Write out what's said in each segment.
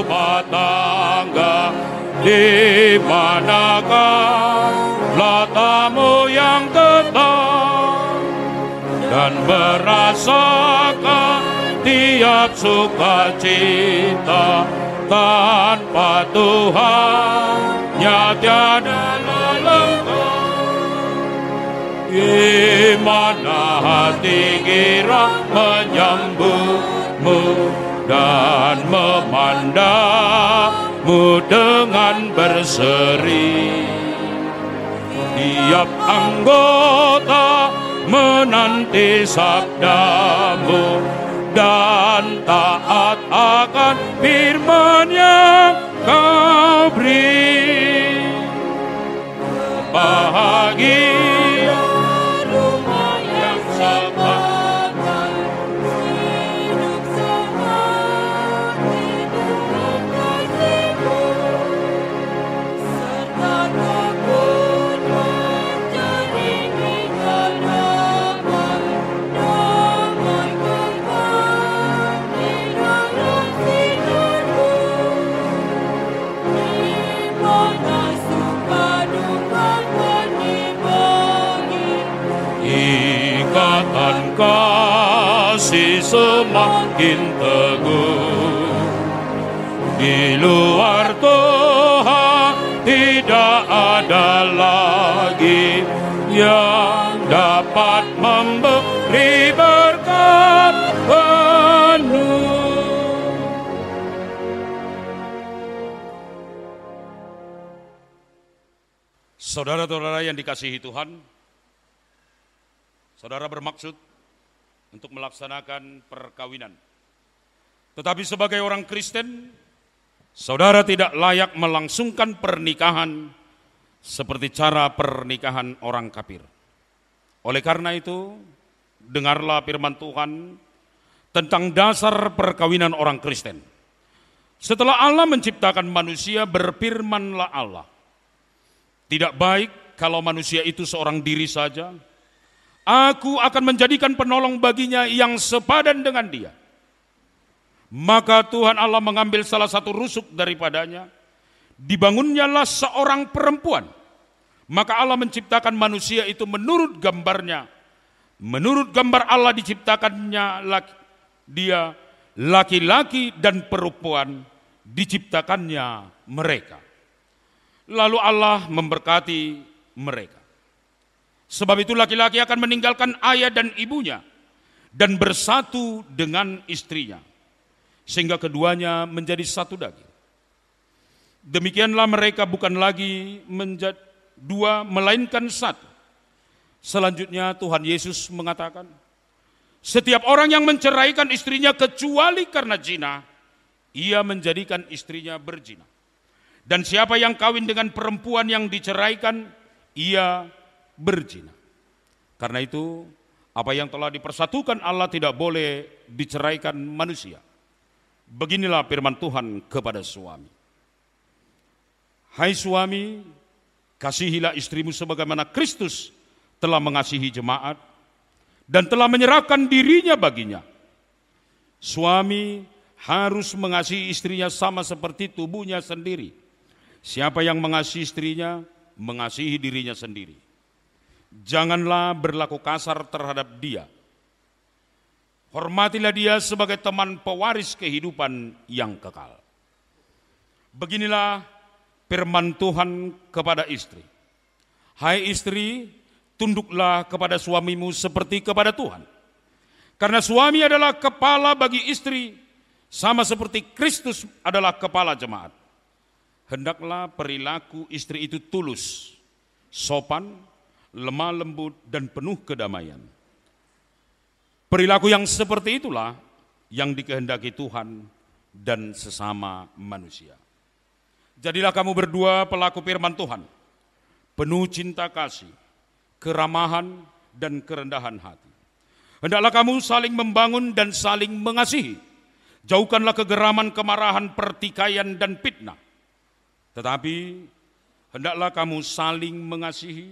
rumah tangga, di manakah latamu yang tetap dan merasakan tiap sukacita. Tanpa Tuhannya tiada lelengkap. Gimana hati kira menyambutmu dan memandangmu dengan berseri. Tiap anggota menanti sabdamu dan taat akan firman yang kau beri. Bahagia rumah yang sepadan, hidup seperti dengan kasih-Mu, serta kebun menjadi hidayah, damai kekal di dalam sinar-Mu. Di mana suka duka kan dibagi, ikatan kasih semakin teguh. Di luar Tuhan tidak ada lagi yang dapat memberi berkat penuh. Saudara-saudara yang dikasihi Tuhan, saudara bermaksud untuk melaksanakan perkawinan. Tetapi sebagai orang Kristen, saudara tidak layak melangsungkan pernikahan seperti cara pernikahan orang kafir. Oleh karena itu, dengarlah firman Tuhan tentang dasar perkawinan orang Kristen. Setelah Allah menciptakan manusia, berfirmanlah Allah, tidak baik kalau manusia itu seorang diri saja. Aku akan menjadikan penolong baginya yang sepadan dengan dia. Maka Tuhan Allah mengambil salah satu rusuk daripadanya, dibangunnyalah seorang perempuan. Maka Allah menciptakan manusia itu menurut gambarnya. Menurut gambar Allah diciptakannya dia, laki-laki dan perempuan diciptakannya mereka. Lalu Allah memberkati mereka. Sebab itu laki-laki akan meninggalkan ayah dan ibunya dan bersatu dengan istrinya, sehingga keduanya menjadi satu daging. Demikianlah mereka bukan lagi menjadi dua, melainkan satu. Selanjutnya Tuhan Yesus mengatakan, setiap orang yang menceraikan istrinya kecuali karena zina, ia menjadikan istrinya berzina. Dan siapa yang kawin dengan perempuan yang diceraikan, ia berzina. Karena itu, apa yang telah dipersatukan Allah tidak boleh diceraikan manusia. Beginilah firman Tuhan kepada suami. Hai suami, kasihilah istrimu sebagaimana Kristus telah mengasihi jemaat dan telah menyerahkan dirinya baginya. Suami harus mengasihi istrinya sama seperti tubuhnya sendiri. Siapa yang mengasihi istrinya, mengasihi dirinya sendiri. Janganlah berlaku kasar terhadap dia. Hormatilah dia sebagai teman pewaris kehidupan yang kekal. Beginilah firman Tuhan kepada istri. Hai istri, tunduklah kepada suamimu seperti kepada Tuhan. Karena suami adalah kepala bagi istri, sama seperti Kristus adalah kepala jemaat. Hendaklah perilaku istri itu tulus, sopan, lemah lembut, dan penuh kedamaian. Perilaku yang seperti itulah yang dikehendaki Tuhan dan sesama manusia. Jadilah kamu berdua pelaku firman Tuhan, penuh cinta kasih, keramahan, dan kerendahan hati. Hendaklah kamu saling membangun dan saling mengasihi. Jauhkanlah kegeraman, kemarahan, pertikaian, dan fitnah. Tetapi hendaklah kamu saling mengasihi,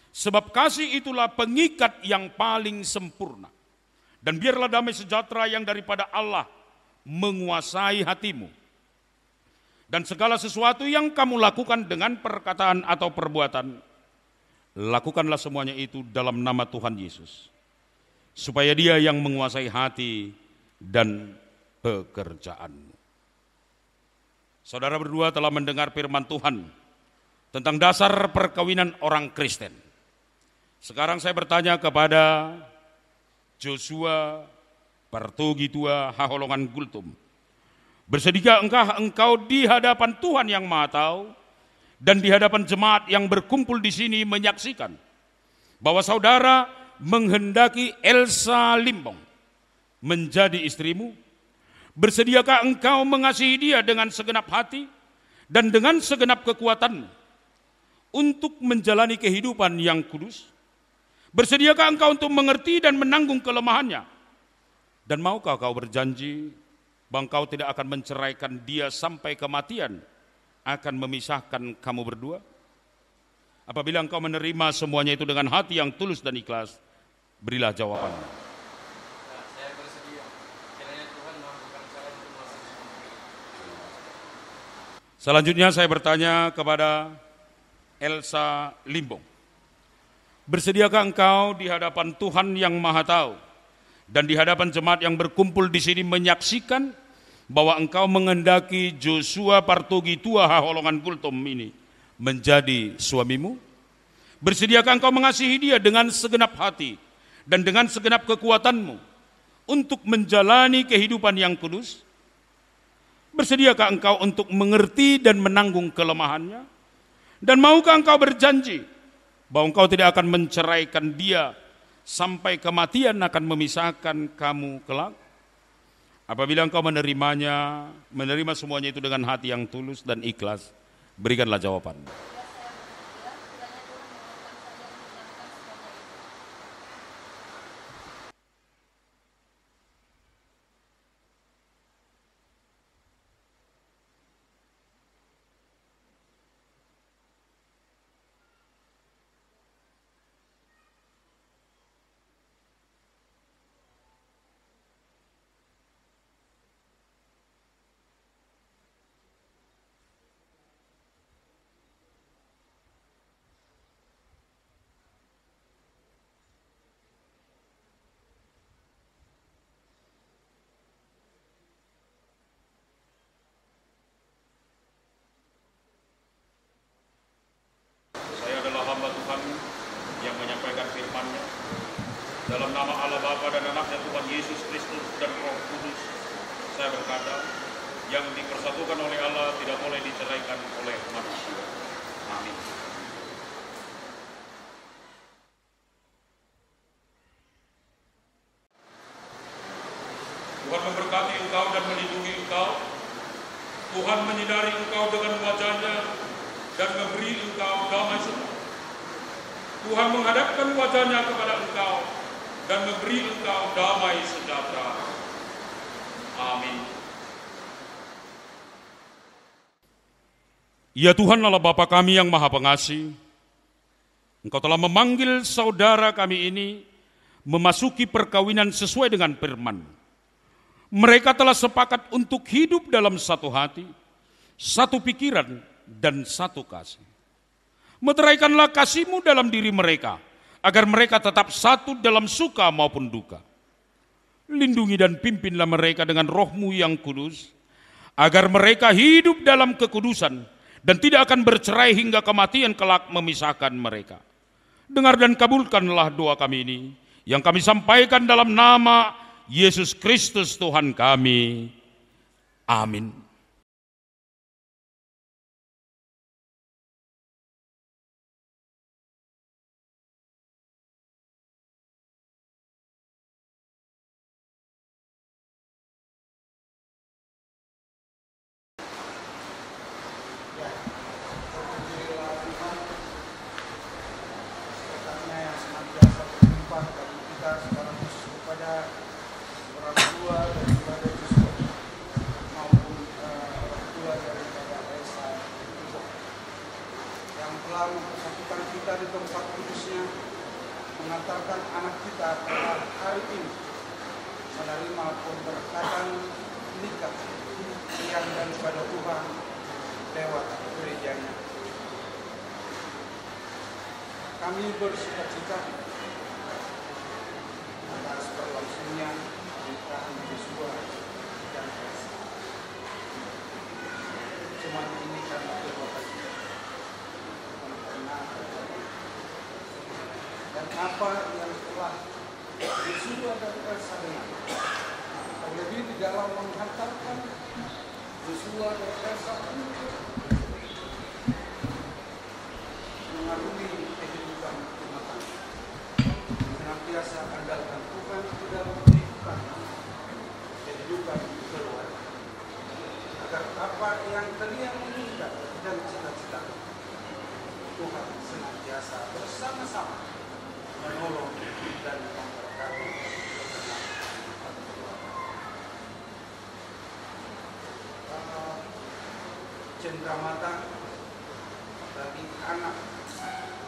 sebab kasih itulah pengikat yang paling sempurna. Dan biarlah damai sejahtera yang daripada Allah menguasai hatimu. Dan segala sesuatu yang kamu lakukan dengan perkataan atau perbuatan, lakukanlah semuanya itu dalam nama Tuhan Yesus, supaya Dia yang menguasai hati dan pekerjaanmu. Saudara berdua telah mendengar firman Tuhan tentang dasar perkawinan orang Kristen. Sekarang saya bertanya kepada Joshua Partogitua Haholongan Gultum. Bersediakah engkau di hadapan Tuhan yang Maha Tahu dan di hadapan jemaat yang berkumpul di sini menyaksikan bahwa saudara menghendaki Elsa Limbong menjadi istrimu? Bersediakah engkau mengasihi dia dengan segenap hati dan dengan segenap kekuatanmu untuk menjalani kehidupan yang kudus? Bersediakah engkau untuk mengerti dan menanggung kelemahannya? Dan maukah kau berjanji bahwa engkau tidak akan menceraikan dia sampai kematian akan memisahkan kamu berdua? Apabila engkau menerima semuanya itu dengan hati yang tulus dan ikhlas, berilah jawabannya. Saya bersedia. Kiranya Tuhan mampukan saya untuk melakukan semua. Selanjutnya saya bertanya kepada Elsa Limbong. Bersediakah engkau di hadapan Tuhan yang Maha Tahu dan di hadapan jemaat yang berkumpul di sini menyaksikan bahwa engkau menghendaki Joshua Partogitua Haholongan Gultom ini menjadi suamimu? Bersediakah engkau mengasihi dia dengan segenap hati dan dengan segenap kekuatanmu untuk menjalani kehidupan yang kudus? Bersediakah engkau untuk mengerti dan menanggung kelemahannya? Dan maukah engkau berjanji bahwa engkau tidak akan menceraikan dia sampai kematian akan memisahkan kamu kelak? Apabila engkau menerimanya, menerima semuanya itu dengan hati yang tulus dan ikhlas, berikanlah jawaban. Dalam nama Allah Bapa dan Anaknya Tuhan Yesus Kristus dan Roh Kudus, saya berkata, yang dipersatukan oleh Allah tidak boleh diceraikan oleh manusia. Amin. Tuhan memberkati engkau dan melindungi engkau. Tuhan menyinari engkau dengan wajah-Nya dan memberi engkau damai sejahtera. Tuhan menghadapkan wajah-Nya kepada engkau dan memberi engkau damai sejahtera. Amin. Ya Tuhan Allah Bapa kami yang Maha Pengasih, Engkau telah memanggil saudara kami ini memasuki perkawinan sesuai dengan firman. Mereka telah sepakat untuk hidup dalam satu hati, satu pikiran, dan satu kasih. Meteraikanlah kasih-Mu dalam diri mereka, agar mereka tetap satu dalam suka maupun duka. Lindungi dan pimpinlah mereka dengan Roh-Mu yang kudus, agar mereka hidup dalam kekudusan dan tidak akan bercerai hingga kematian kelak memisahkan mereka. Dengar dan kabulkanlah doa kami ini, yang kami sampaikan dalam nama Yesus Kristus Tuhan kami. Amin. Mempersatukan kita di tempat kudusnya, mengantarkan anak kita pada hari ini menerima pemberkatan nikah yang daripada Tuhan lewat gerejanya. Kami bersukacita atas berlangsungnya pernikahan Joshua dan Elsa. Semua ini karena perbuatan kita. Dan apa yang telah Joshua dan Elsa dengar, terlebih di dalam menghantarkan Joshua dan Elsa untuk mengarungi kehidupan rumah tangga, senantiasa andalkan Tuhan di dalam kehidupan keluarga, agar apa yang kalian inginkan dan cita-cita Tuhan senantiasa bersama-sama menolong dan memberkati cenderamata bagi anak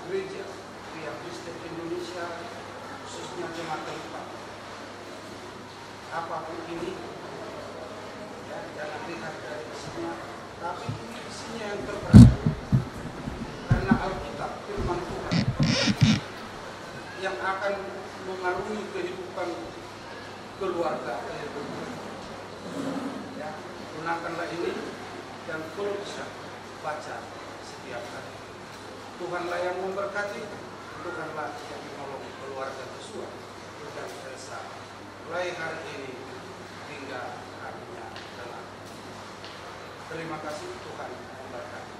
gereja pihak Kristen Indonesia, khususnya jemaat tempat. Apapun ini, ya, jangan lihat dari isinya, tapi ini isinya yang terbaik. Karena Alkitab firman Tuhan yang akan mengarungi kehidupan keluarga. Ya, gunakanlah ini dan kalau bisa baca setiap hari. Tuhanlah yang memberkati, Tuhanlah yang menolong keluarga Joshua dan Elsa mulai hari ini hingga harinya kelak. Terima kasih, Tuhan memberkati.